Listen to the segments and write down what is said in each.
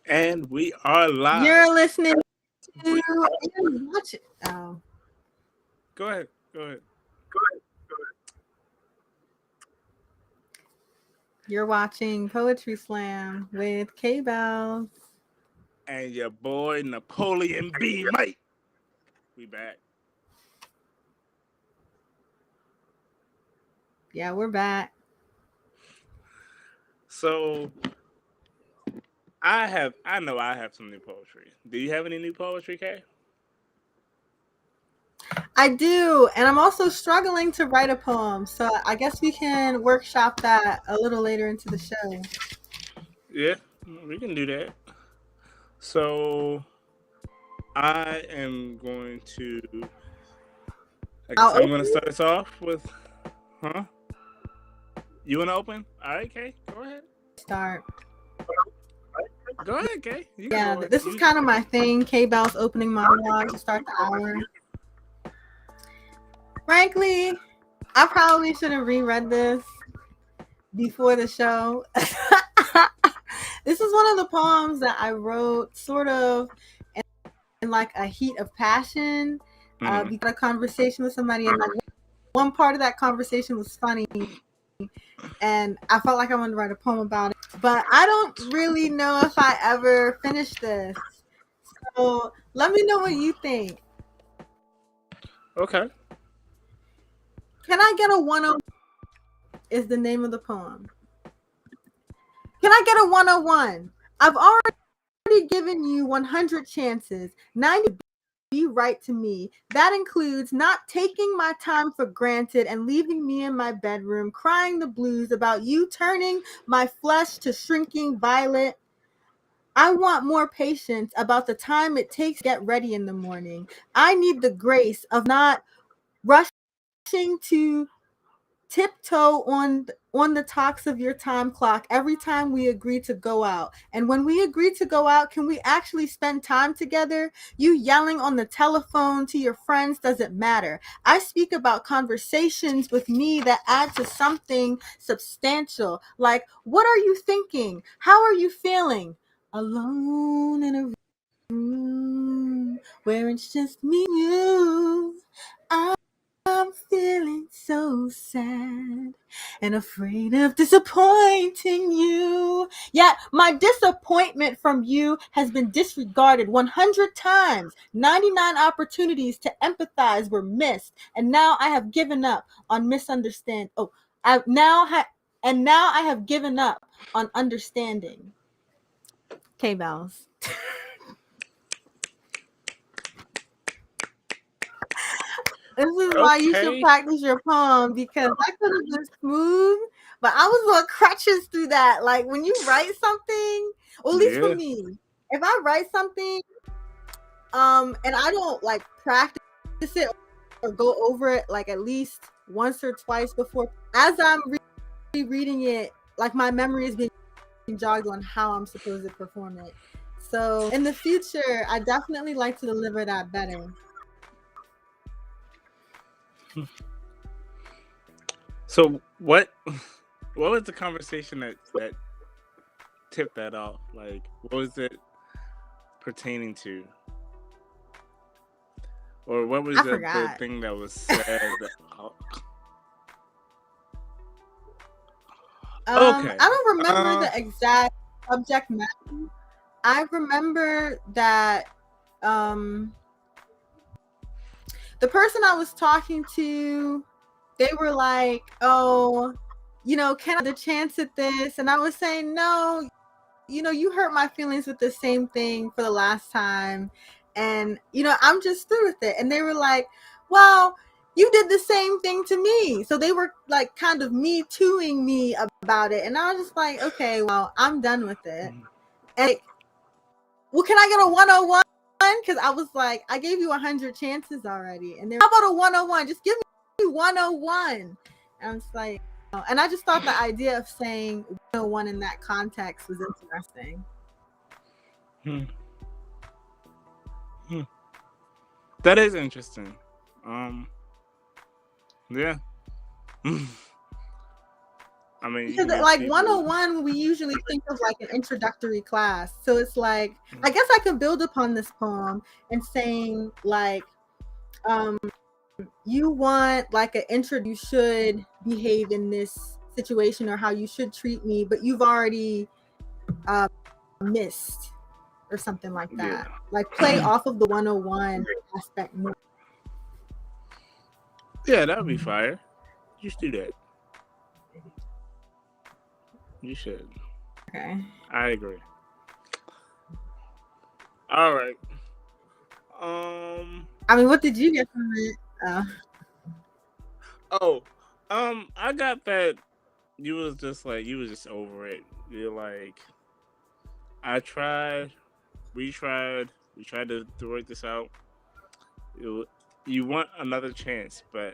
And we are live. You're listening to. Watch it. Oh, Go ahead. Go ahead. you're watching Poetry Slam with Bellz. And your boy Napoleon B. Mike. We back. Yeah, we're back. So I know I have some new poetry. Do you have any new poetry, Kay? I do, and I'm also struggling to write a poem, so I guess we can workshop that a little later into the show. Yeah, we can do that. So I am going to. I guess I'll I'm going to open start us off with. Huh? You want to open? All right, Kay. Go ahead. start. Go ahead, Kay. You can Yeah, go ahead. this is kind of my thing. Bell's opening monologue to start the hour. Frankly, I probably should have reread this before the show. This is one of the poems that I wrote sort of in like a heat of passion. We got a conversation with somebody, and like one part of that conversation was funny, and I felt like I wanted to write a poem about it. But I don't really know if I ever finished this. So let me know what you think. Okay. Can I get a 101? Is the name of the poem. Can I get a 101? I've already given you 100 chances. 90 be right to me. That includes not taking my time for granted and leaving me in my bedroom crying the blues about you turning my flesh to shrinking violet. I want more patience about the time it takes to get ready in the morning. I need the grace of not rushing to tiptoe on the talks of your time clock every time we agree to go out. And when we agree to go out, can we actually spend time together? You yelling on the telephone to your friends doesn't matter. I speak about conversations with me that add to something substantial, like, what are you thinking? How are you feeling? Alone in a room where it's just me and you. I'm feeling so sad and afraid of disappointing you. Yet my disappointment from you has been disregarded 100 times. 99 opportunities to empathize were missed, and now I have given up on misunderstand. Oh, I now I have given up on understanding. Bellz. This is why you should Okay. practice your poem, because that could have been smooth, but I was on crutches through that. Like when you write something, or at least for Yeah. me, if I write something, and I don't like practice it or go over it like at least once or twice before, as I'm rereading it, like my memory is being jogged on how I'm supposed to perform it. So in the future, I definitely like to deliver that better. So what was the conversation that tipped that off? Like, what was it pertaining to? Or what was I the forgot. thing that was said? Oh, okay. I don't remember the exact subject matter. I remember that um, the person I was talking to, they were like, "Oh, can I have the chance at this?" And I was saying, "No, you hurt my feelings with the same thing for the last time, and I'm just through with it." And they were like, "Well, you did the same thing to me." So they were like kind of me tooing me about it, and I was just like, "Okay, well, I'm done with it." And like, well, can I get a 101? Because I was like, I gave you 100 chances already, and they're, how about a 101? Just give me 101. And I was like, oh. And I just thought the idea of saying 101 in that context was interesting. Hmm. Hmm. That is interesting. Yeah. I mean, you Because can give like people. 101, we usually think of like an introductory class. So it's like, I guess I could build upon this poem and saying like, you want like an intro, you should behave in this situation or how you should treat me, but you've already missed or something like that. Yeah. Like play off of the 101 aspect more. Yeah, that would be fire. You should do that. You should. Okay. I agree. All right. I mean, what did you get from it? Oh. I got that. You was just like you was just over it. You're like, I tried. We tried. We tried to work this out. You want another chance, but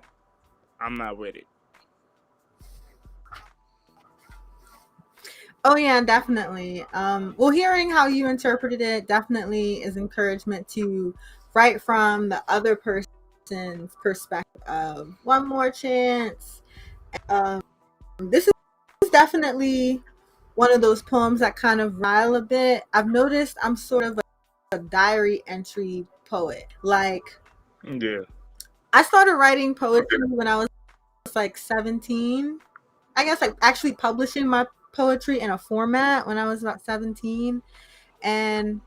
I'm not with it. Oh yeah, definitely. Well, hearing how you interpreted it definitely is encouragement to write from the other person's perspective of one more chance. This is definitely one of those poems that kind of rile a bit. I've noticed I'm sort of a diary entry poet. Like, Yeah. I started writing poetry when I was like 17. I guess like actually publishing my poetry in a format when I was about 17. And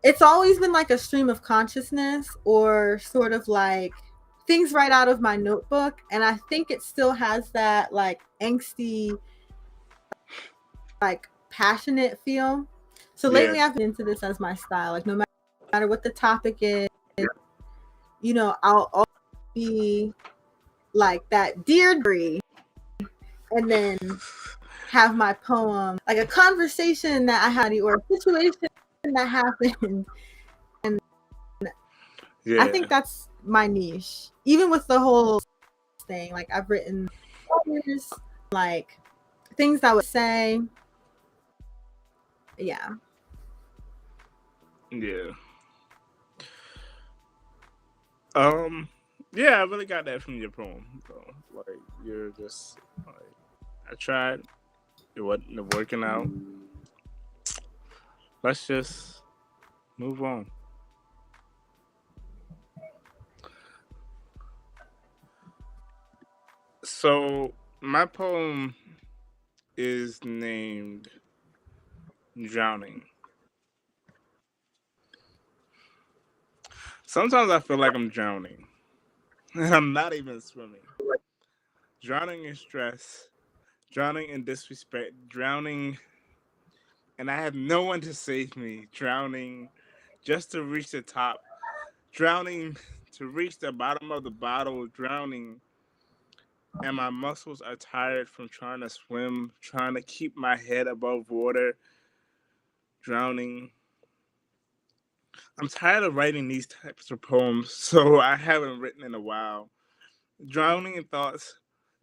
it's always been like a stream of consciousness or sort of like things right out of my notebook. And I think it still has that like angsty, like passionate feel. So lately I've been into this as my style. Like no matter what the topic is, you know, I'll be like that dear Bree, and then have my poem like a conversation that I had or a situation that happened. And I think that's my niche. Even with the whole thing, like I've written others, like things I would say. Yeah. Yeah. Yeah, I really got that from your poem. So, like, you're just like, I tried, it wasn't working out. Let's just move on. So, my poem is named Drowning. Sometimes I feel like I'm drowning, and I'm not even swimming. Drowning in stress, drowning in disrespect, drowning, and I have no one to save me. Drowning just to reach the top, drowning to reach the bottom of the bottle, drowning, and my muscles are tired from trying to swim, trying to keep my head above water, drowning. I'm tired of writing these types of poems, so I haven't written in a while. Drowning in thoughts,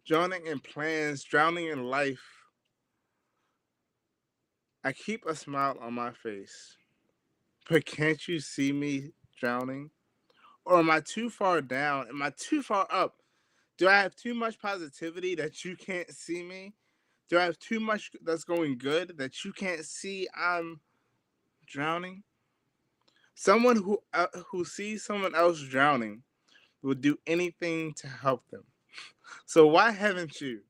drowning in plans, drowning in life. I keep a smile on my face, but can't you see me drowning? Or am I too far down? Am I too far up? Do I have too much positivity that you can't see me? Do I have too much that's going good that you can't see I'm drowning? Someone who sees someone else drowning will do anything to help them. So why haven't you?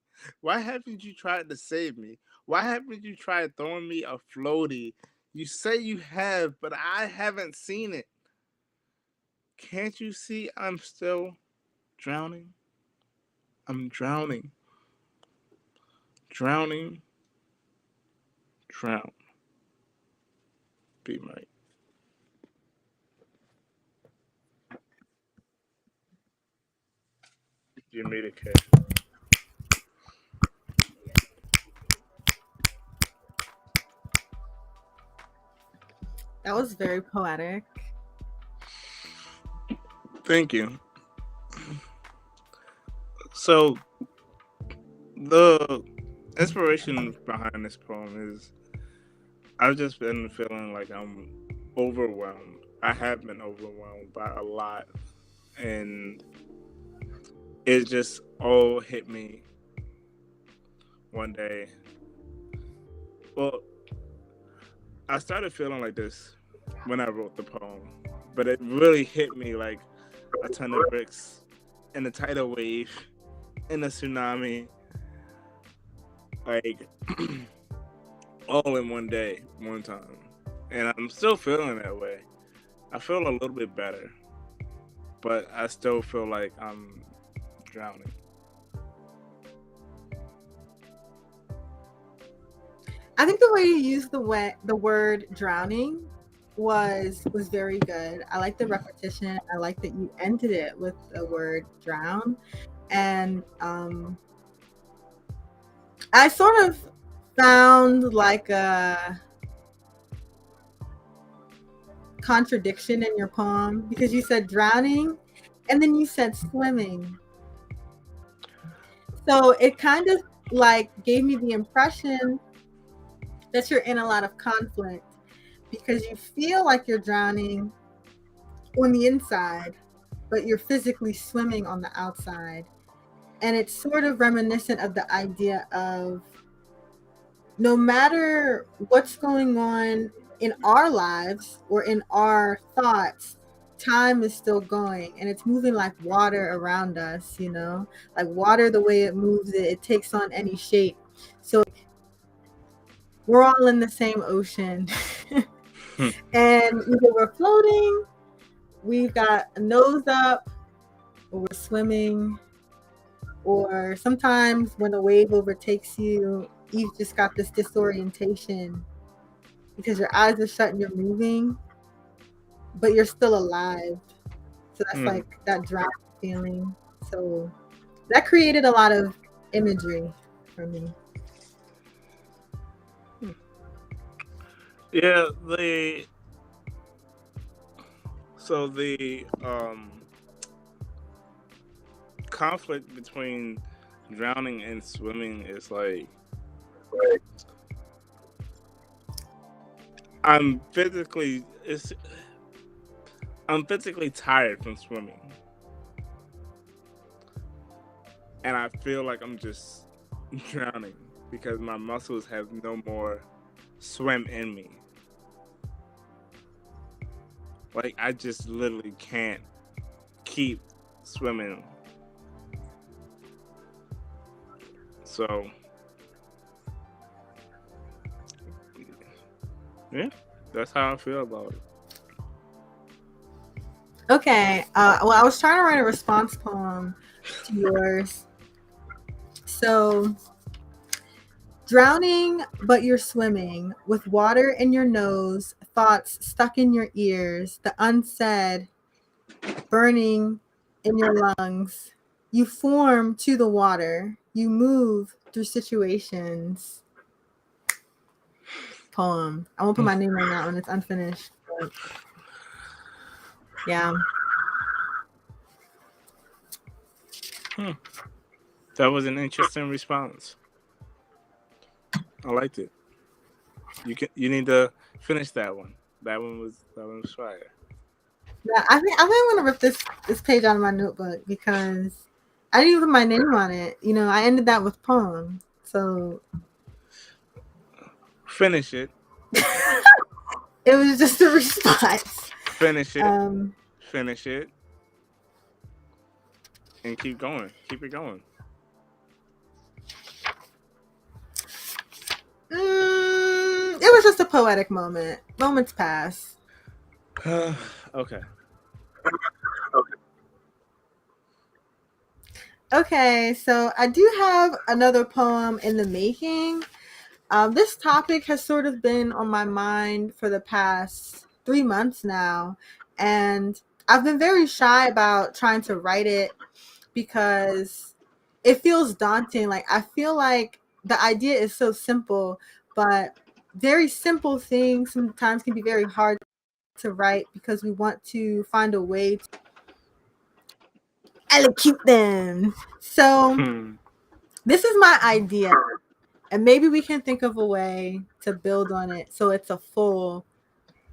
Why haven't you tried to save me? Why haven't you tried throwing me a floaty? You say you have, but I haven't seen it. Can't you see I'm still drowning? I'm drowning. Drowning. Drown. Be right. You made it, Kay. That was very poetic. Thank you. So, the inspiration behind this poem is I've just been feeling like I'm overwhelmed. I have been overwhelmed by a lot. And it just all hit me one day. Well, I started feeling like this when I wrote the poem, but it really hit me like a ton of bricks in a tidal wave, in a tsunami, like all in one day, one time. And I'm still feeling that way. I feel a little bit better, but I still feel like I'm drowning. I think the way you used the word drowning was very good. I like the repetition. I like that you ended it with the word drown. And I sort of found like a contradiction in your poem because you said drowning and then you said swimming. So it kind of like gave me the impression that you're in a lot of conflict because you feel like you're drowning on the inside, but you're physically swimming on the outside. And it's sort of reminiscent of the idea of no matter what's going on in our lives or in our thoughts, time is still going and it's moving like water around us, you know, like water, the way it moves, it takes on any shape. So we're all in the same ocean. And either we're floating, we've got a nose up, or we're swimming, or sometimes when a wave overtakes you, you've just got this disorientation because your eyes are shut and you're moving, but you're still alive. So that's like that drowning feeling. So that created a lot of imagery for me. Yeah, the conflict between drowning and swimming is like I'm physically it's I'm physically tired from swimming, and I feel like I'm just drowning because my muscles have no more swim in me. Like I just literally can't keep swimming. So yeah, that's how I feel about it. Okay. Well, I was trying to write a response poem to yours. So, drowning, but you're swimming with water in your nose, thoughts stuck in your ears, the unsaid burning in your lungs. You form to the water. You move through situations. Poem. I won't put my name on that one. It's unfinished. But yeah. That was an interesting response. I liked it. You need to finish that one. That one was fire. Yeah, I think I'm gonna rip this page out of my notebook because I didn't even put my name on it. You know, I ended that with poem. So Finish it. it was just a response. Finish it. Finish it. And keep going. Keep it going. It was just a poetic moment. Moments pass. Okay. Okay, so I do have another poem in the making. This topic has sort of been on my mind for the past 3 months now, and I've been very shy about trying to write it because it feels daunting. Like I feel like the idea is so simple, but very simple things sometimes can be very hard to write because we want to find a way to execute them. So this is my idea, and maybe we can think of a way to build on it so it's a full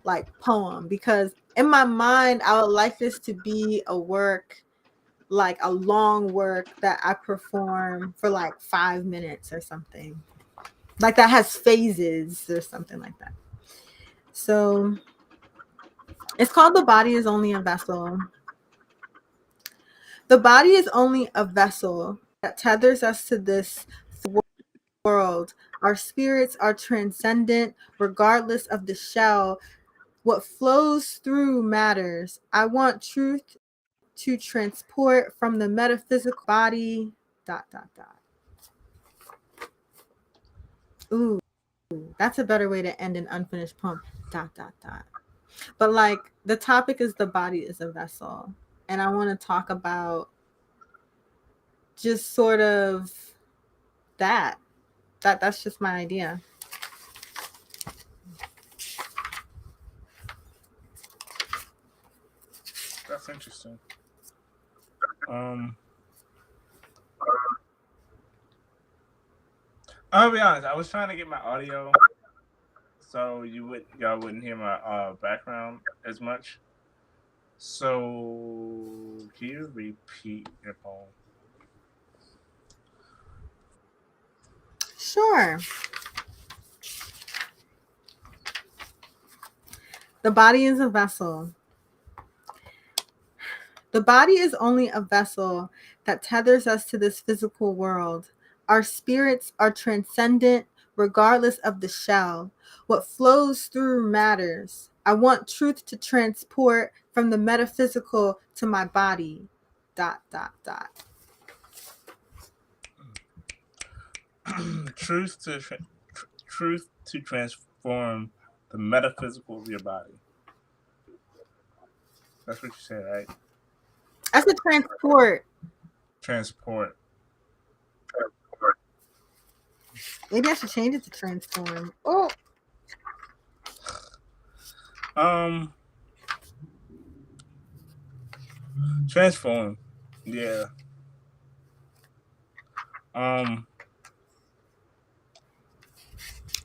like poem, because in my mind I would like this to be a work like a long work that I perform for like 5 minutes or something. Like that has phases or something like that. So it's called The Body is Only a Vessel. The body is only a vessel that tethers us to this world. Our spirits are transcendent, regardless of the shell. What flows through matters. I want truth to transport from the metaphysical body. Dot dot dot. Ooh, that's a better way to end an unfinished poem. Dot dot dot. But like the topic is the body is a vessel, and I want to talk about just sort of that. That's just my idea. That's interesting. Um, I'll be honest. I was trying to get my audio so y'all wouldn't hear my background as much. So can you repeat your poem? Sure. The body is a vessel. The body is only a vessel that tethers us to this physical world. Our spirits are transcendent regardless of the shell. What flows through matters. I want truth to transport from the metaphysical to my body. Dot dot dot. truth to truth to transform the metaphysical of your body. That's what you said, right? That's a transport. Transport. Maybe I should change it to transform. Oh, Um, transform. Yeah. Um,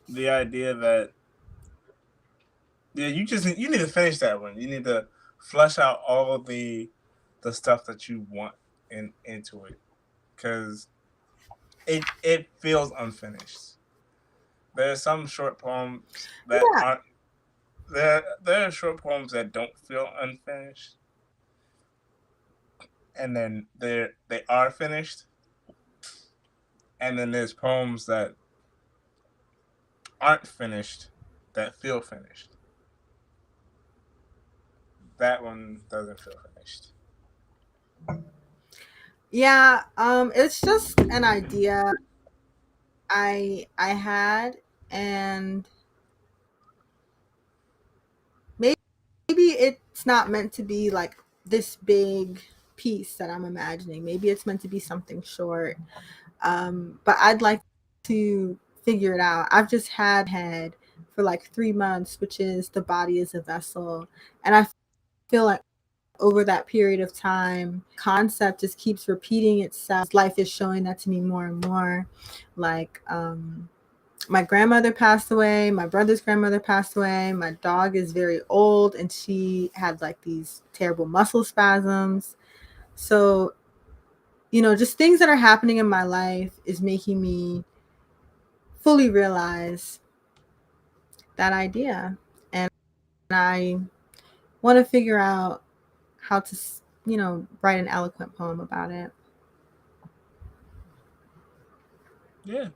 the idea that you need to finish that one. You need to flush out all of the stuff that you want into it because it feels unfinished. There are some short poems that yeah. aren't there are short poems that don't feel unfinished, and then they are finished, and then there's poems that aren't finished that feel finished. That one doesn't feel finished. Yeah, it's just an idea I had, and maybe it's not meant to be like this big piece that I'm imagining. Maybe it's meant to be something short. But I'd like to figure it out. I've just had head for like 3 months, which is the body is a vessel, and I feel like over that period of time, concept just keeps repeating itself. Life is showing that to me more and more. Like, my grandmother passed away, my brother's grandmother passed away, my dog is very old and she had like these terrible muscle spasms. So, just things that are happening in my life is making me fully realize that idea. And I want to figure out how to, write an eloquent poem about it. Yeah,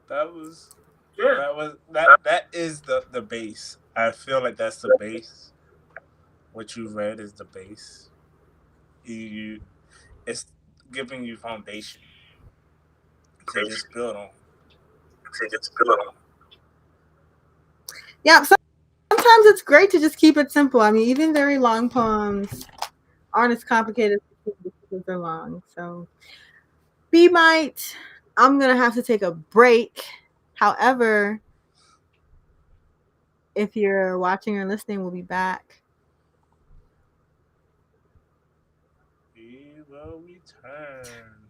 that was that is the base. I feel like that's the base. What you read is the base. You it's giving you foundation to just build on. Yeah, sometimes it's great to just keep it simple. I mean, even very long poems aren't as complicated because they're long. So, B might, I'm going to have to take a break. However, if you're watching or listening, we'll be back. We will return.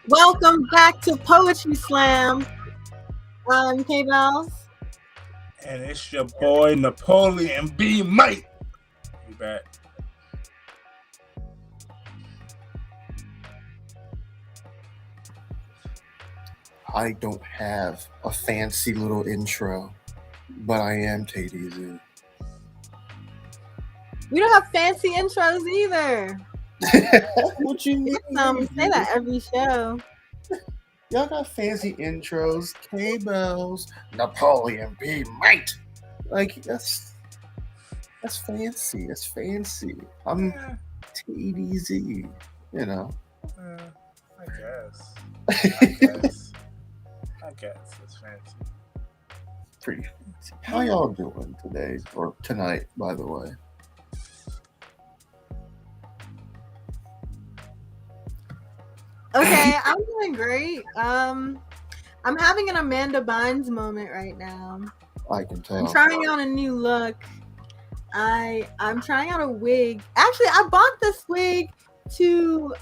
Welcome back to Poetry Slam. I'm K Bellz. And it's your boy Napoleon B. Mate. We back. I don't have a fancy little intro, but I am TDZ. We don't have fancy intros either. What you mean? We say that every show. Y'all got fancy intros. K-Bells, Napoleon B. Mate. Like that's fancy. That's fancy. I'm TDZ. You know. I guess it's fancy. Pretty fancy. How y'all doing today or tonight? By the way. Okay, I'm doing great. I'm having an Amanda Bynes moment right now. I can tell. I'm trying out a new look. I'm trying out a wig. Actually, I bought this wig to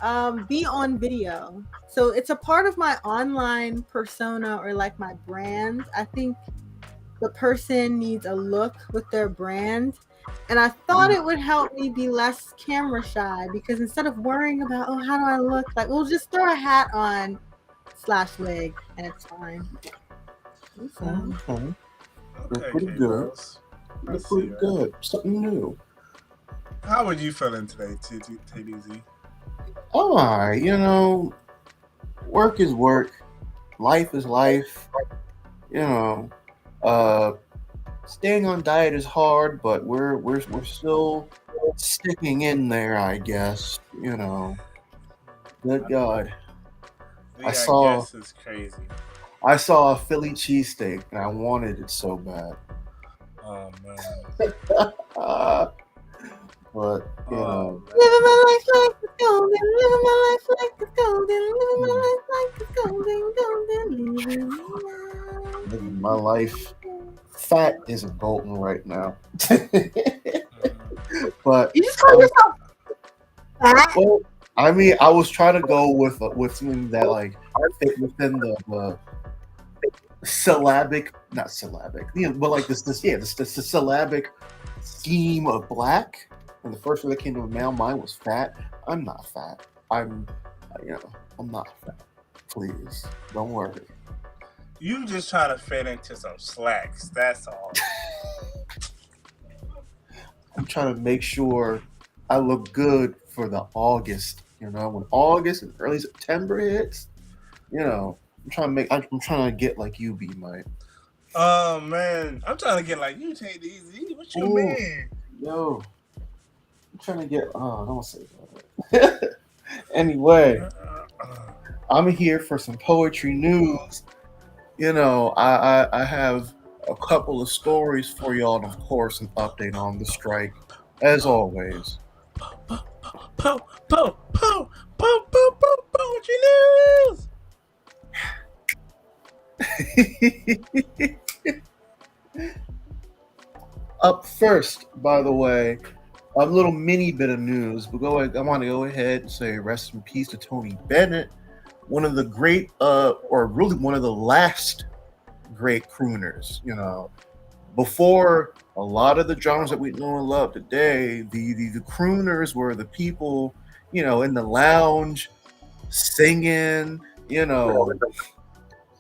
be on video. So it's a part of my online persona or like my brand. I think the person needs a look with their brand. And I thought it would help me be less camera shy because instead of worrying about, oh, how do I look? Like, we'll just throw a hat on / wig and it's fine. Okay. Okay, Pretty good. Let's Pretty see, good. Something new. How would you feeling today, TDZ? Alright, work is work, life is life. Staying on diet is hard, but we're still sticking in there, I guess. Good God. I guess it's crazy. I saw a Philly cheesesteak and I wanted it so bad. Oh man. But living my life like it's golden, living my life like it's golden, living my life like it's golden, living my life. Fat isn't golden right now. But you just call yourself fat? Well, I mean, I was trying to go with something that like fit within the syllabic, not syllabic, but like the syllabic scheme of black. And the first one that came to my mind was fat. I'm not fat. I'm not fat. Please, don't worry. You just trying to fit into some slacks. That's all. I'm trying to make sure I look good for the August. When August and early September hits, I'm trying to get like you be, Mike. Oh man, I'm trying to get like you, take it easy. What you mean? Yo, I'm trying to get. Oh, don't say that. Anyway, I'm here for some poetry news. I have a couple of stories for y'all, and of course, an update on the strike, as always. Poetry news. Up first, by the way, a little mini bit of news. I want to go ahead and say rest in peace to Tony Bennett, one of the great, or really one of the last great crooners. Before a lot of the genres that we know and love today, the crooners were the people, in the lounge singing.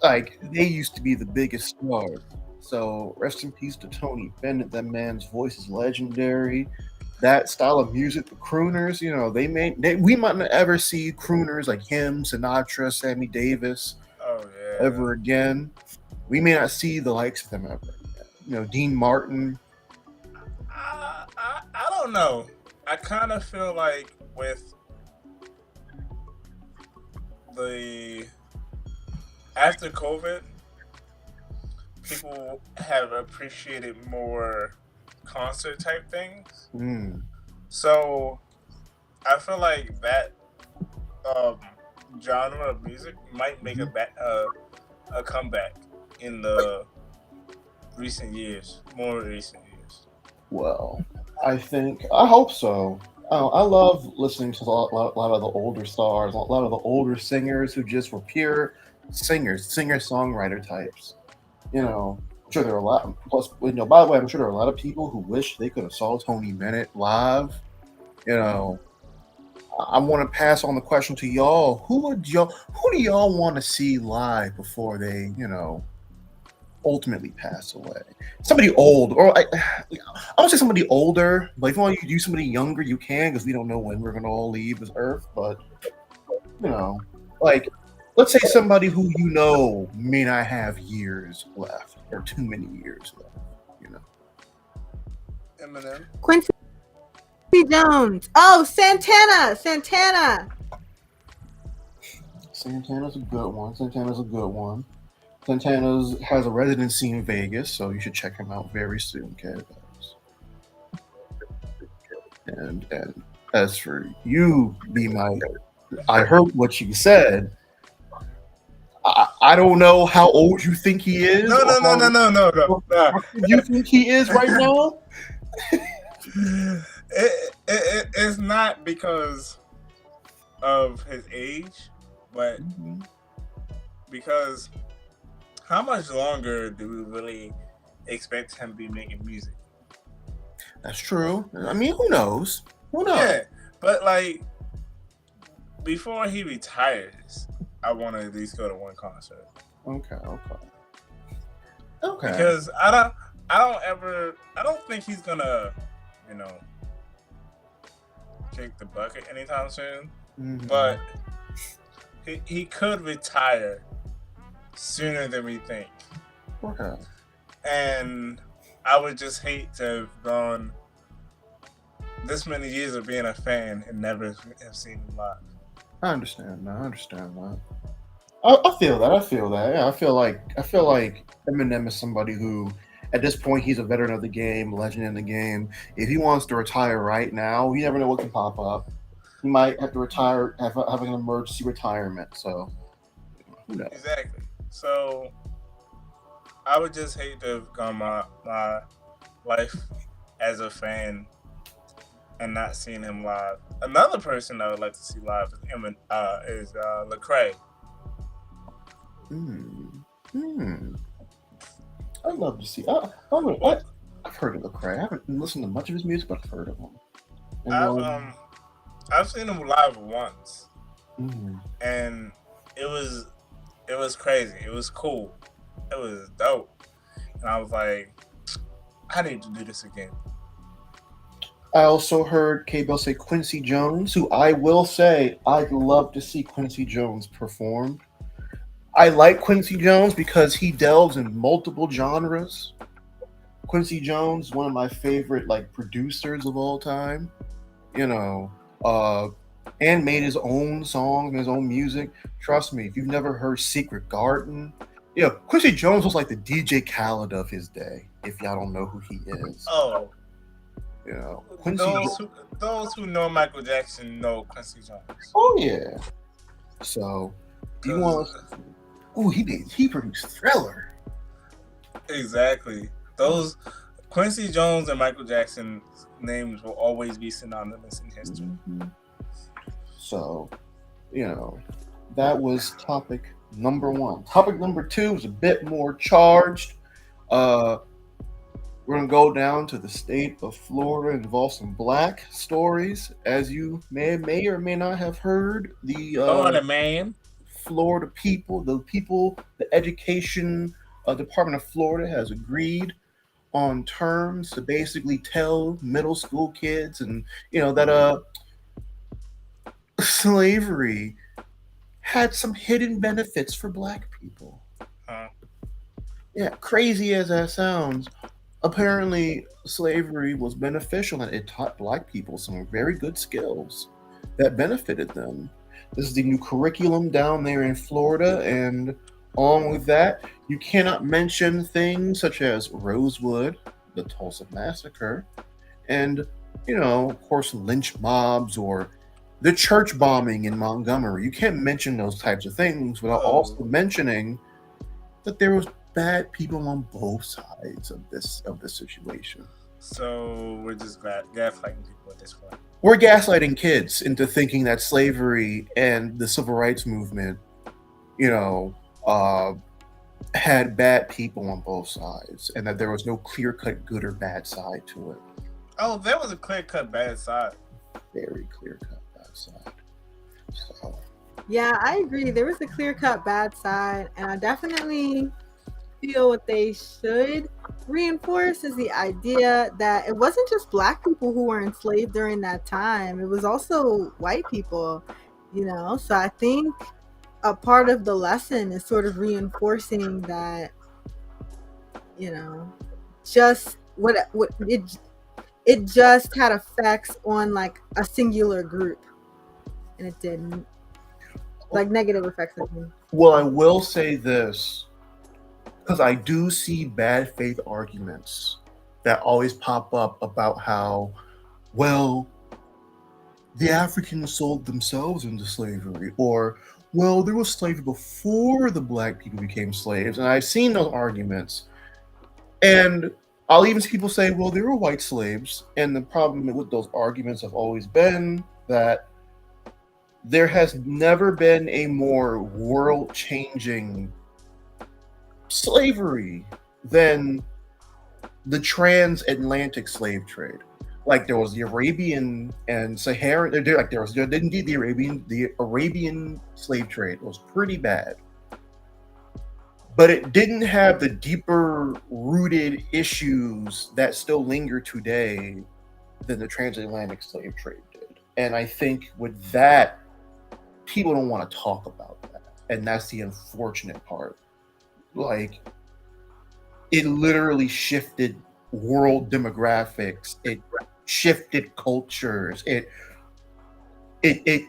Like they used to be the biggest stars. So rest in peace to Tony Bennett. That man's voice is legendary. That style of music, the crooners, we might not ever see crooners like him, Sinatra, Sammy Davis, ever again. We may not see the likes of them ever again. Dean Martin. I don't know. I kind of feel like with after COVID, people have appreciated more concert type things. So I feel like that genre of music might make a comeback in the more recent years. Well, I hope so. Oh, I love listening to a lot of the older stars, a lot of the older singers who just were pure singers, singer-songwriter types. I'm sure there are a lot. Plus, by the way, I'm sure there are a lot of people who wish they could have saw Tony Bennett live. You know, I want to pass on the question to y'all. Who do y'all want to see live before they, ultimately pass away? Somebody old, or I would say somebody older. But if you want to do somebody younger, you can, because we don't know when we're gonna all leave this earth. But you know, like let's say somebody who may not have years left or too many years left. You know, Eminem. Quincy Jones. Oh, Santana. Santana's a good one. Santana's has a residency in Vegas, so you should check him out very soon, Cat. And as for you, Be My, I heard what you said. I don't know how old you think he is. No. How you think he is right now? It's not because of his age, but because how much longer do we really expect him to be making music? That's true. I mean, who knows? Yeah, but like before he retires, I want to at least go to one concert. Okay. Because I don't think he's gonna, kick the bucket anytime soon. Mm-hmm. But he could retire sooner than we think. Okay. And I would just hate to have gone this many years of being a fan and never have seen him live. I understand that. I feel that. Yeah, I feel like Eminem is somebody who, at this point, he's a veteran of the game, legend in the game. If he wants to retire right now, you never know what can pop up. He might have to retire, have an emergency retirement. So, who knows? Exactly. So, I would just hate to have gone my life as a fan and not seeing him live. Another person I would like to see live is Lecrae. I'd love to see. I've heard of Lecrae. I haven't listened to much of his music, but I've heard of him. And, I've seen him live once, mm-hmm. and it was crazy. It was cool. It was dope, and I was like, I need to do this again. I also heard K-Bell say Quincy Jones, who I will say I'd love to see Quincy Jones perform. I like Quincy Jones because he delves in multiple genres. Quincy Jones, one of my favorite producers of all time, and made his own songs and his own music. Trust me, if you've never heard Secret Garden, Quincy Jones was like the DJ Khaled of his day. If y'all don't know who he is, Quincy. Those who know Michael Jackson know Quincy Jones. Oh yeah. So, do you want? Oh, he produced Thriller. Exactly. Those Quincy Jones and Michael Jackson names will always be synonymous in history. Mm-hmm. So, that was topic number 1. Topic number 2 is a bit more charged. We're going to go down to the state of Florida, involve some black stories. As you may or may not have heard, the Florida people, the education Department of Florida has agreed on terms to basically tell middle school kids and that slavery had some hidden benefits for black people. Yeah, crazy as that sounds, apparently slavery was beneficial and it taught black people some very good skills that benefited them. This is the new curriculum down there in Florida, and along with that, you cannot mention things such as Rosewood, the Tulsa Massacre, and, of course, lynch mobs or the church bombing in Montgomery. You can't mention those types of things without also mentioning that there was bad people on both sides of this situation. So we're just gaslighting people at this point. We're gaslighting kids into thinking that slavery and the civil rights movement, you know, had bad people on both sides, and that there was no clear-cut good or bad side to it. Oh, there was a clear-cut bad side. Very clear-cut bad side. So. Yeah, I agree. There was a clear-cut bad side, and I definitely feel what they should reinforce is the idea that it wasn't just Black people who were enslaved during that time. It was also white people, So I think a part of the lesson is sort of reinforcing that, just what it just had effects on like a singular group, and it didn't. Like negative effects. Well, I will say this, because I do see bad faith arguments that always pop up about how, well, the Africans sold themselves into slavery, or, well, there was slavery before the Black people became slaves. And I've seen those arguments. And I'll even see people say, well, there were white slaves. And the problem with those arguments have always been that there has never been a more world-changing slavery than the transatlantic slave trade. Like there was the Arabian and Saharan. There was indeed the Arabian slave trade. It was pretty bad, but it didn't have the deeper rooted issues that still linger today than the transatlantic slave trade did. And I think with that, people don't want to talk about that, and that's the unfortunate part. Like, it literally shifted world demographics. It shifted cultures. It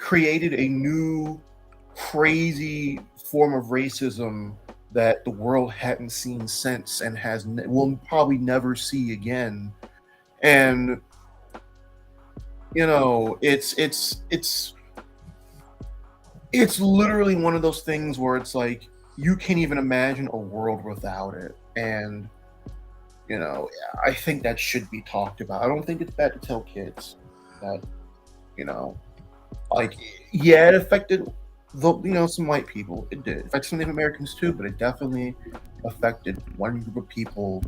created a new crazy form of racism that the world hadn't seen since and will probably never see again. And it's literally one of those things where it's like you can't even imagine a world without it. And I think that should be talked about. I don't think it's bad to tell kids that, it affected some white people. It did. It affected some Native Americans too, but it definitely affected one group of people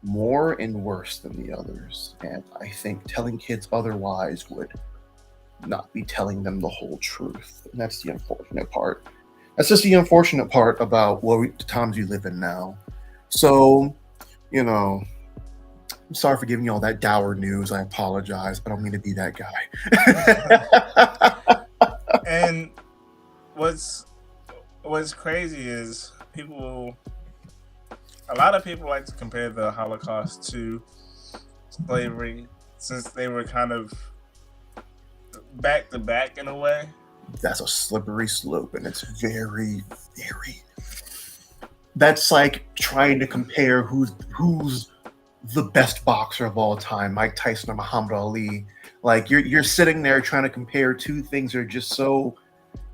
more and worse than the others. And I think telling kids otherwise would not be telling them the whole truth. And that's the unfortunate part. That's just the unfortunate part about the times we live in now. So, I'm sorry for giving you all that dour news. I apologize. I don't mean to be that guy. And what's crazy is a lot of people like to compare the Holocaust to slavery, since they were kind of back to back in a way. That's a slippery slope, and it's very, very. That's like trying to compare who's the best boxer of all time, Mike Tyson or Muhammad Ali. Like you're sitting there trying to compare two things that are just so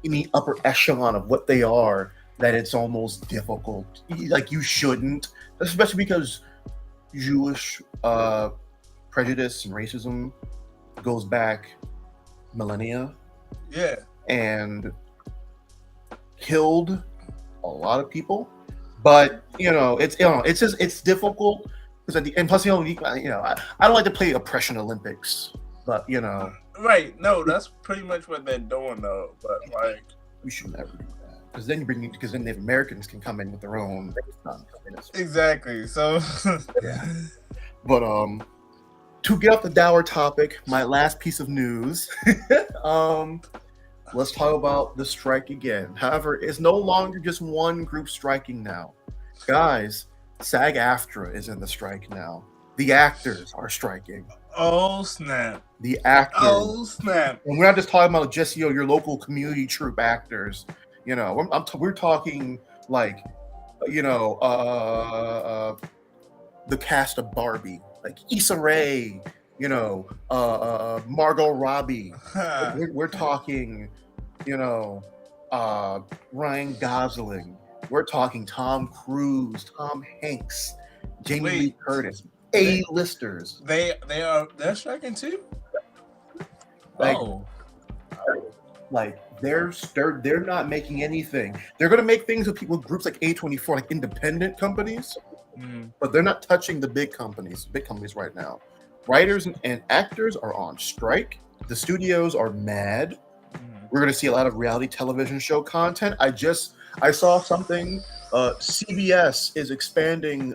in the upper echelon of what they are that it's almost difficult. Like you shouldn't, especially because Jewish prejudice and racism goes back millennia. Yeah. And killed a lot of people. But it's difficult because at the end, plus I don't like to play oppression Olympics, but right. No, that's pretty much what they're doing though. But like, we should never do that because then Native Americans can come in with their own stuff. Exactly. So yeah. But to get off the dour topic, my last piece of news. Let's talk about the strike again. However, it's no longer just one group striking now. Guys, SAG-AFTRA is in the strike now. The actors are striking. Oh, snap. The actors. Oh, snap. And we're not just talking about just, your local community troupe actors. We're talking like, the cast of Barbie, like Issa Rae, Margot Robbie. we're talking, Ryan Gosling. We're talking Tom Cruise, Tom Hanks, Jamie Lee Curtis. A-listers. They're striking too. Like, Oh, like they're not making anything. They're gonna make things with people, groups like A24, like independent companies, but they're not touching the big companies right now. Writers and actors are on strike. The studios are mad. We're gonna see a lot of reality television show content. I saw something. CBS is expanding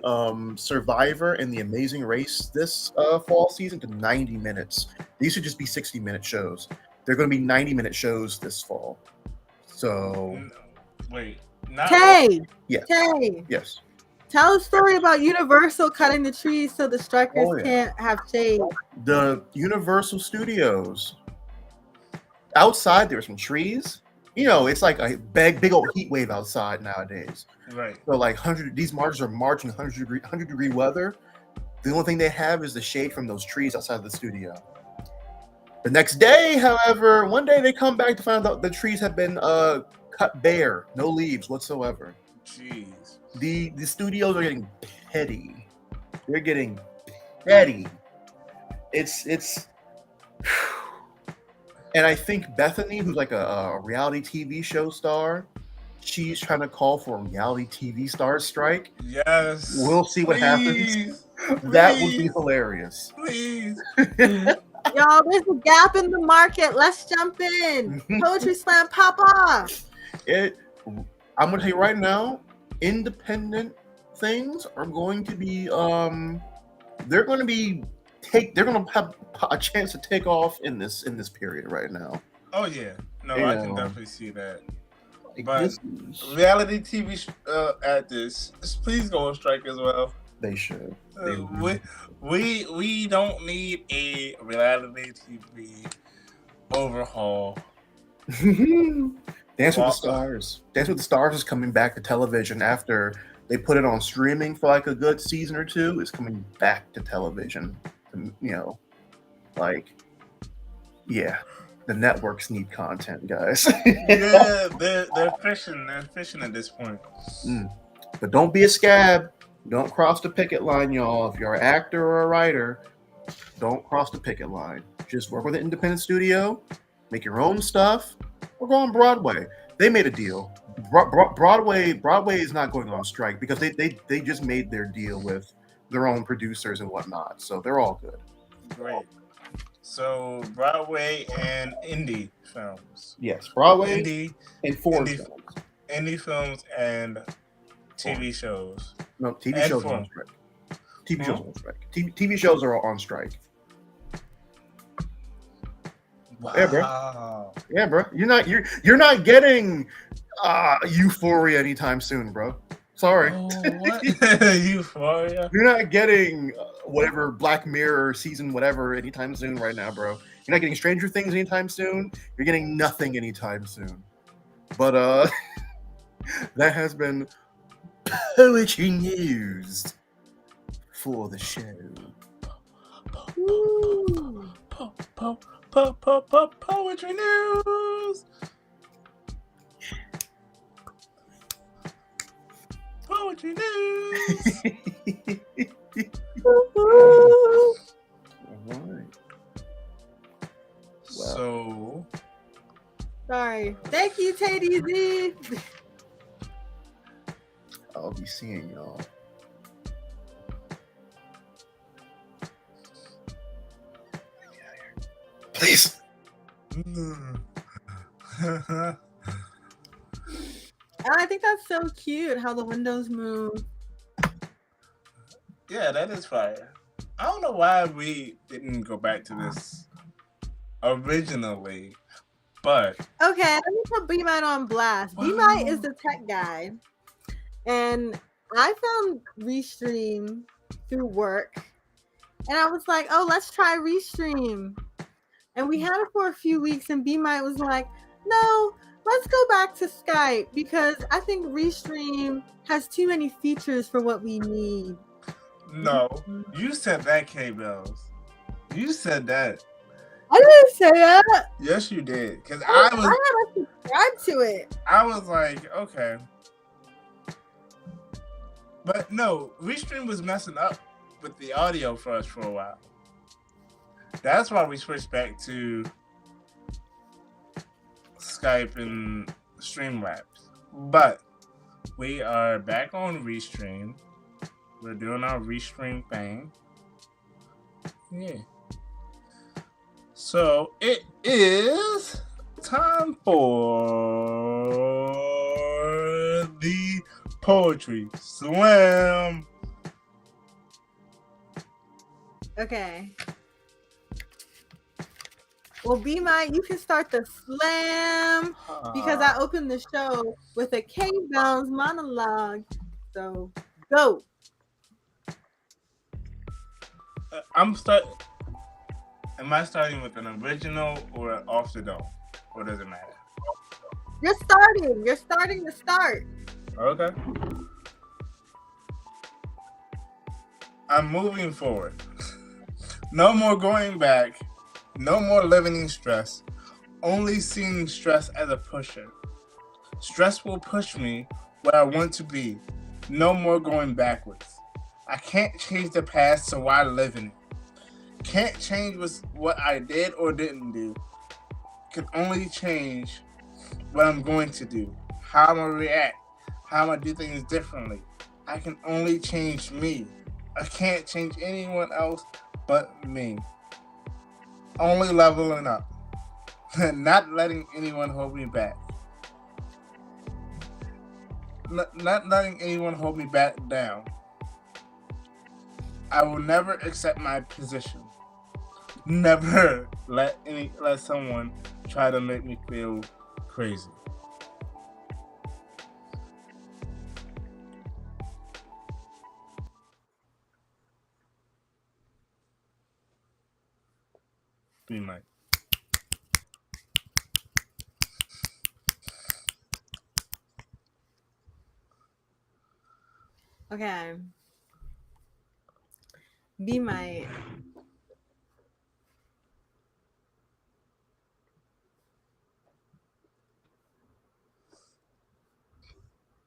Survivor and The Amazing Race this fall season to 90 minutes. These should just be 60-minute shows. They're going to be 90-minute shows this fall. So, wait, Tay, yes, Tay, yes. tell a story about Universal cutting the trees so the strikers can't have shade. The Universal Studios. Outside, there's some trees. You know, it's like a big old heat wave outside nowadays. Right. So, like these marchers are marching 100 degree weather. The only thing they have is the shade from those trees outside of the studio. The next day, however, one day they come back to find out the trees have been cut bare, no leaves whatsoever. Jeez. The studios are getting petty. They're getting petty. It's and I think Bethany, who's like a reality TV show star, she's trying to call for a reality TV star strike. Yes. We'll see what happens. Please. That would be hilarious. Please. Y'all, there's a gap in the market. Let's jump in. Poetry Slam, pop off. I'm gonna tell you right now, independent things are going to be they're gonna have a chance to take off in this period right now. Oh yeah, no, You I know, can definitely see that. like, But this is- reality TV actors, please go on strike as well. they should. We don't need a reality TV overhaul. Dance with the Stars. Dance with the Stars is coming back to television after they put it on streaming for like a good season or two. It's coming back to television. You know, like, yeah, the networks need content, guys. Yeah, they're fishing. They're fishing at this point. But don't be a scab. Don't cross the picket line, y'all. If you're an actor or a writer, don't cross the picket line. Just work with an independent studio, make your own stuff, or go on Broadway. They made a deal. Broadway is not going on strike because they just made their deal with their own producers and whatnot. So they're all good. Great. So Broadway and indie films. Yes, Broadway Indie and foreign indie- films. indie films and TV shows. No, TV and shows are on foreign. strike. TV shows are on strike. TV shows are on strike. Wow. Yeah, bro. You're not getting Euphoria anytime soon, bro. Sorry. Oh, what? Euphoria. You're not getting whatever Black Mirror season whatever anytime soon right now, bro. You're not getting Stranger Things anytime soon. You're getting nothing anytime soon. But that has been poetry news for the show. Ooh. Poetry news. Poetry news. All right. So, Sorry. Thank you, Tay Z. I'll be seeing y'all. Please. And I think that's so cute how the windows move. yeah, that is fire. I don't know why we didn't go back to this originally, but Okay, let me put B-Mite on blast. Wow. B-Mite is the tech guy. And I found Restream through work. And I was like, oh, let's try Restream. And we had it for a few weeks, and B-Mite was like, no, let's go back to Skype because I think Restream has too many features for what we need. no, you said that, Bellz. You said that. I didn't say that. Yes, you did. Because I had to subscribe to it. I was like, okay. But no, Restream was messing up with the audio for us for a while. That's why we switched back to Skype and Streamlabs. But we are back on Restream. We're doing our Restream thing. Yeah. So it is time for the Poetry Slam. Okay. Well, you can start the slam because I opened the show with a Bellz monologue. So go. Am I starting with an original or off the dome? Or does it matter? You're starting. You're starting to start. Okay. I'm moving forward. No more going back. No more living in stress. Only seeing stress as a pusher. Stress will push me where I want to be. No more going backwards. I can't change the past, so why live in it? Can't change what I did or didn't do. Can only change what I'm going to do. How I'm going to react. How I'm going to do things differently. I can only change me. I can't change anyone else but me. Only leveling up. Not letting anyone hold me back. Not letting anyone hold me back down. I will never accept my position. Never let someone try to make me feel crazy. Be Mike. Okay. Be my.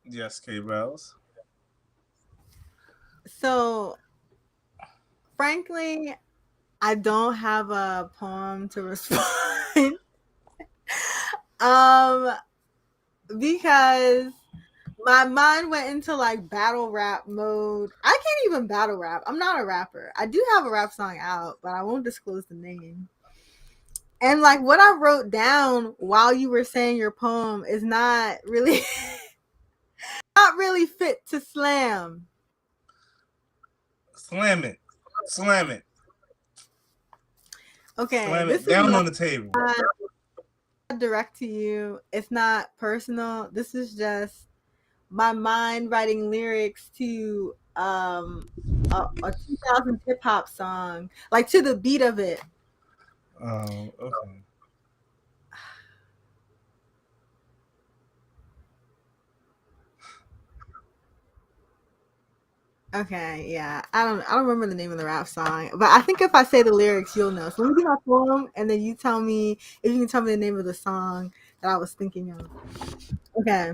Yes, K. Bellz. So, frankly, I don't have a poem to respond. Because my mind went into like battle rap mode. I can't even battle rap. I'm not a rapper. I do have a rap song out, but I won't disclose the name. And like what I wrote down while you were saying your poem is not really not really fit to slam. Slam it. Slam it. Okay. Slam it down on the table. Direct to you. It's not personal. This is just my mind writing lyrics to a 2000 hip hop song, like to the beat of it. Oh, okay. Okay, yeah. I don't remember the name of the rap song, but I think if I say the lyrics, you'll know. So let me do my poem, and then you tell me if you can tell me the name of the song that I was thinking of. Okay.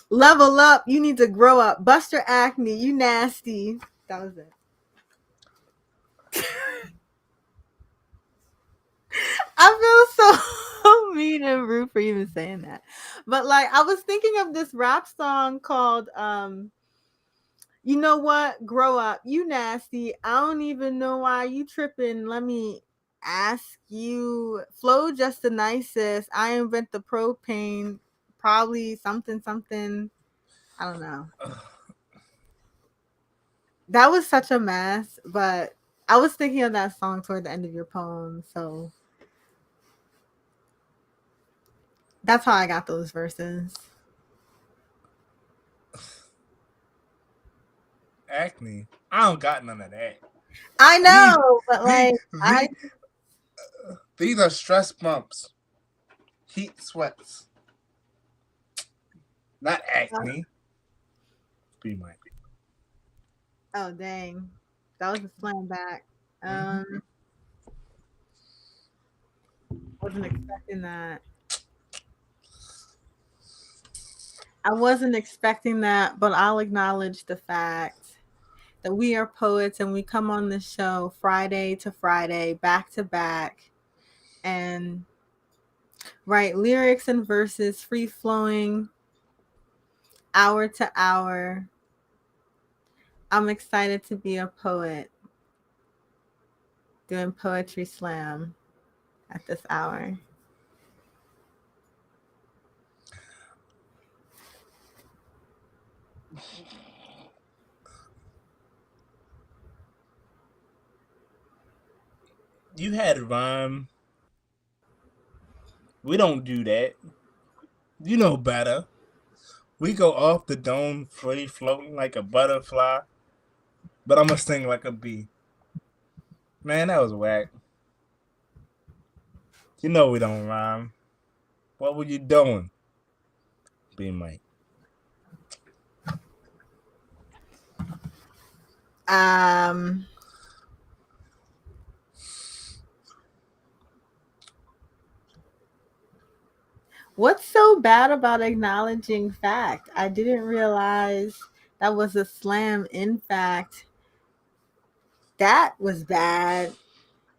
Level up, you need to grow up. Buster Acne, you nasty. That was it. I feel so mean and rude for even saying that. But like I was thinking of this rap song called you know what? Grow up. You nasty. I don't even know why you tripping. Let me ask you. Flow just the nicest. I invent the propane. Probably something. I don't know. That was such a mess, but I was thinking of that song toward the end of your poem, so that's how I got those verses. Acne. I don't got none of that. I know, but like these are stress bumps. Heat sweats. Not acne. Be Mike. Oh dang. That was a slam back. Wasn't expecting that. I wasn't expecting that, but I'll acknowledge the fact that we are poets and we come on the show Friday to Friday, back to back, and write lyrics and verses free flowing, hour to hour. I'm excited to be a poet doing Poetry Slam at this hour. You had rhyme. We don't do that. You know better. We go off the dome, free floating like a butterfly. But I'm gonna sing like a bee. Man, that was whack. You know we don't rhyme. What were you doing? B Mike. Um, what's so bad about acknowledging fact? I didn't realize that was a slam. In fact, that was bad,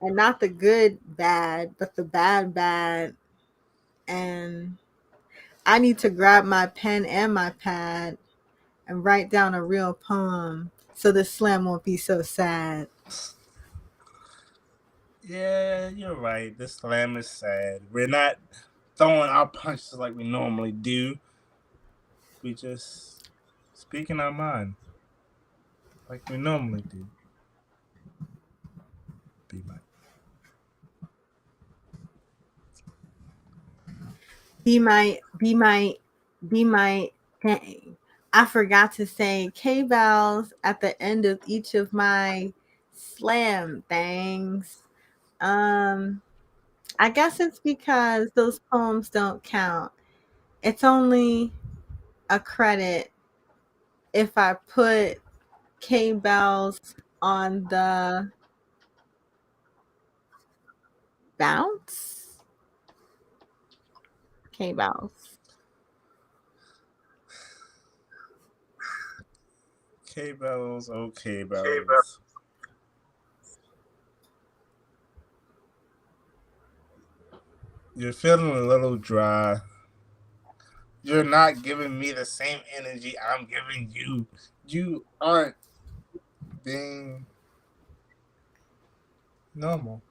and not the good bad, but the bad bad. And I need to grab my pen and my pad and write down a real poem so the slam won't be so sad. Yeah, you're right. This slam is sad. We're not throwing our punches like we normally do. We just speaking our mind like we normally do. Be Mike. Be my dang. I forgot to say K Bellz at the end of each of my slam things. Um I guess it's because those poems don't count. It's only a credit if I put K Bellz on the bounce. K Bellz. K Bellz, okay Bellz. You're feeling a little dry. You're not giving me the same energy I'm giving you. You aren't being normal.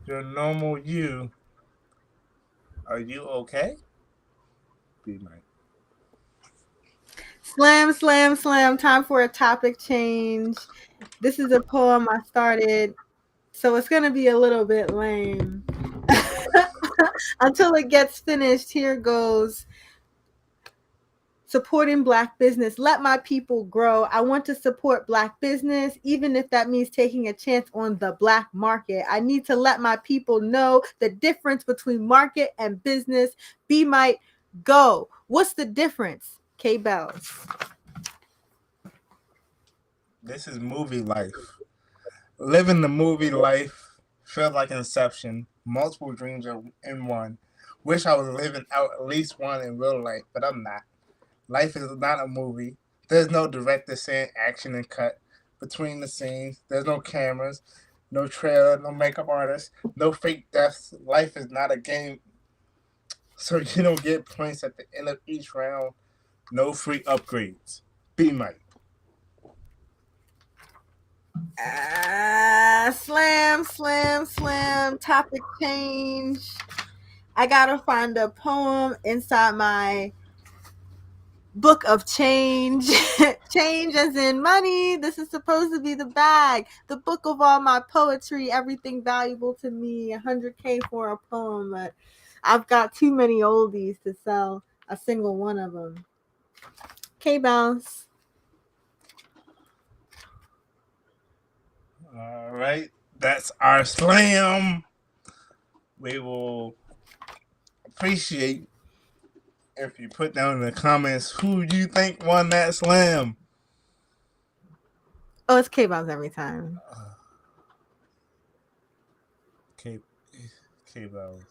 You're normal you. Are you okay? Be Mike. Slam, slam, slam. Time for a topic change. This is a poem I started, so it's going to be a little bit lame. Until it gets finished, here goes. Supporting Black business. Let my people grow. I want to support Black business, even if that means taking a chance on the Black market. I need to let my people know the difference between market and business. Be might go. What's the difference? K Bellz. This is movie life. Living the movie life feels like Inception. Multiple dreams are in one. Wish I was living out at least one in real life, but I'm not. Life is not a movie. There's no director saying action and cut between the scenes. There's no cameras, no trailer, no makeup artist, no fake deaths. Life is not a game, so you don't get points at the end of each round. No free upgrades. Be Mike. Slam, slam, slam. Topic change. I gotta find a poem inside my book of change. Change as in money. This is supposed to be the bag, the book of all my poetry, everything valuable to me. 100K for a poem, but I've got too many oldies to sell a single one of them. K Bounce. All right, that's our slam. We will appreciate if you put down in the comments who you think won that slam. Oh, it's K Bounce every time. K Bellz.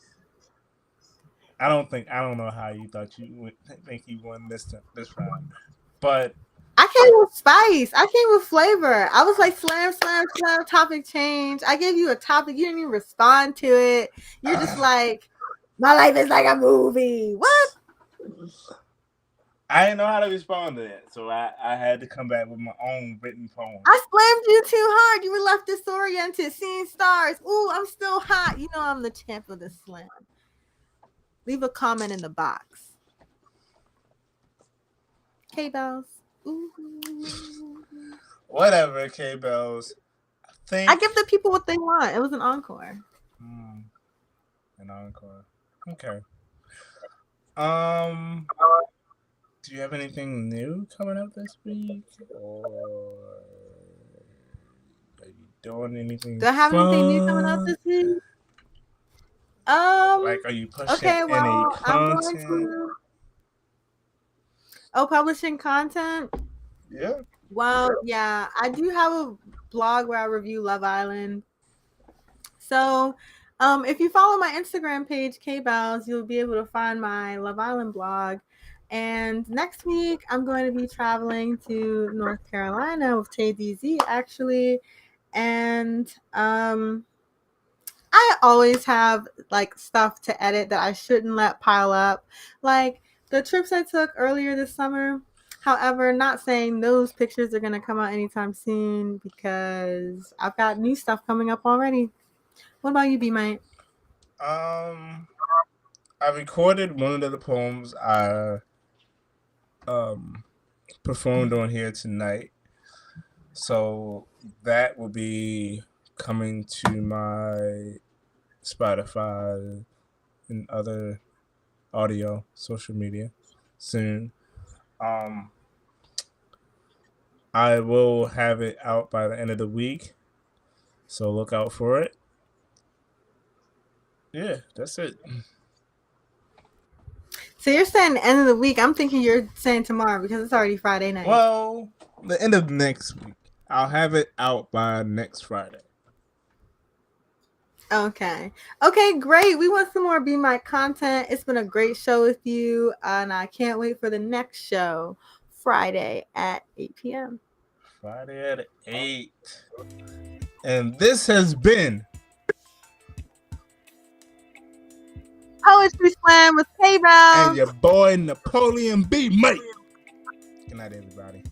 I don't know how you thought you would think you won this round, but I came with spice. I came with flavor. I was like, slam, slam, slam, topic change. I gave you a topic. You didn't even respond to it. You're just like, my life is like a movie. What? I didn't know how to respond to that, so I had to come back with my own written poem. I slammed you too hard. You were left disoriented, seeing stars. Ooh, I'm still hot. You know I'm the champ of the slam. Leave a comment in the box. Hey, Bellz. Ooh. Whatever, K Bellz. I give the people what they want. It was an encore. An encore. Okay. Do you have anything new coming up this week, or are you doing anything? Do I have anything new coming up this week? Like, are you pushing okay, well, any I'm going content? to. Oh, publishing content. Yeah. Well, yeah, I do have a blog where I review Love Island. So, if you follow my Instagram page, Bellz, you'll be able to find my Love Island blog. And next week, I'm going to be traveling to North Carolina with TDZ, actually. And I always have like stuff to edit that I shouldn't let pile up. Like the trips I took earlier this summer. However, not saying those pictures are going to come out anytime soon because I've got new stuff coming up already. What about you, B-Mite? I recorded one of the poems I performed on here tonight, so that will be coming to my Spotify and other audio social media soon. I will have it out by the end of the week, so look out for it. Yeah, that's it. So you're saying the end of the week. I'm thinking you're saying tomorrow because it's already Friday night. Well, the end of next week. I'll have it out by next Friday. Okay, great. We want some more Be My content. It's been a great show with you, and I can't wait for the next show, Friday at 8 p.m. Friday at 8. And this has been Poetry Slam with Bellz and your boy Napoleon B. Mate. Good night, everybody.